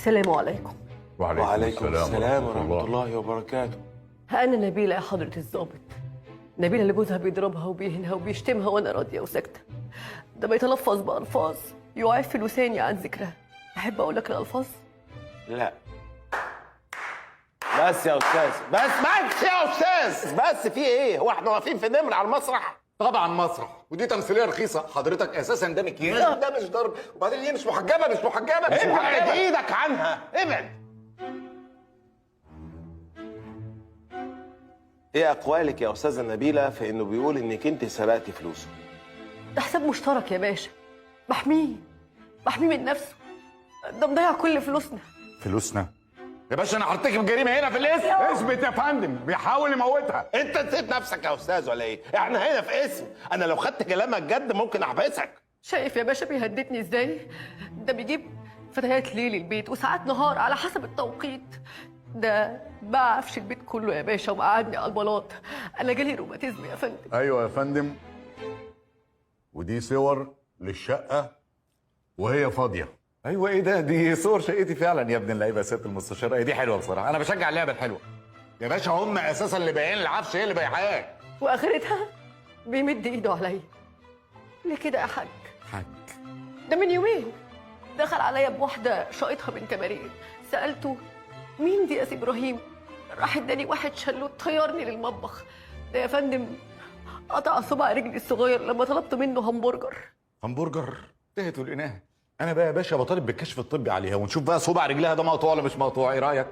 السلام عليكم. وعليكم السلام ورحمة الله وبركاته. أنا نبيلة يا حضرة الضابط. نبيلة اللي جوزها بيضربها وبيهنها وبيشتمها وأنا راضية وساكتة. ده بيتلفظ بألفاظ يعف لساني عن ذكرها. أحب أقول لك الألفاظ؟ لا بس يا أستاذ، بس يا أستاذ، بس في إيه؟ هو إحنا واقفين في نمر على المسرح؟ طبعا مسرح، ودي تمثيليه رخيصه. حضرتك اساسا ده مكياج. لا. ده مش ضرب، وبعدين هي مش محجبه مش محجبه مش ابعد محجبه. إيدك عنها، ابعد. إيه أقوالك يا أستاذة نبيلة في إنه بيقول إنك أنت سرقتي فلوسه؟ ده حساب مشترك يا باشا. بحميه من نفسه. ده مضيع كل فلوسنا. فلوسنا؟ يا باشا انا هرتكب جريمه هنا في الاسم. اثبت يا فندم، بيحاول يموتها. أنت نسيت نفسك يا أستاذ ولا إيه؟ إحنا هنا في اسم، أنا لو خدت كلامك جد ممكن أحبسك. شايف يا باشا بيهددني ازاي؟ ده بيجيب فتيات ليل البيت وساعات نهار على حسب التوقيت. ده باع عفش البيت كله يا باشا وقعدني على البلاط. انا جالي روماتيزم يا فندم. ايوه يا فندم، ودي صور للشقه وهي فاضيه. ايوه ايه ده؟ دي صور شقتي فعلا يا ابن اللعيبه يا سياده المستشار. هي دي حلوه بصراحه، انا بشجع اللعبه الحلوه. يا باشا هم اساسا اللي بايعين العفش، هي اللي بايعاه. واخرتها بيمد ايده عليا. ليه كده يا حاج؟ حاج؟ ده من يومين دخل عليا بواحده شايطها من كباريه. سالته مين دي يا سي ابراهيم؟ راح اداني واحد شلوت طيرني للمطبخ. ده يا فندم قطع صباع رجلي الصغير لما طلبت منه همبرجر. همبرجر؟ انتهت ولقيناها. انا بقى يا باشا بطالب بالكشف الطبي عليها ونشوف بقى صباع رجلها ده مقطوع ولا مش مقطوع. ايه رايك؟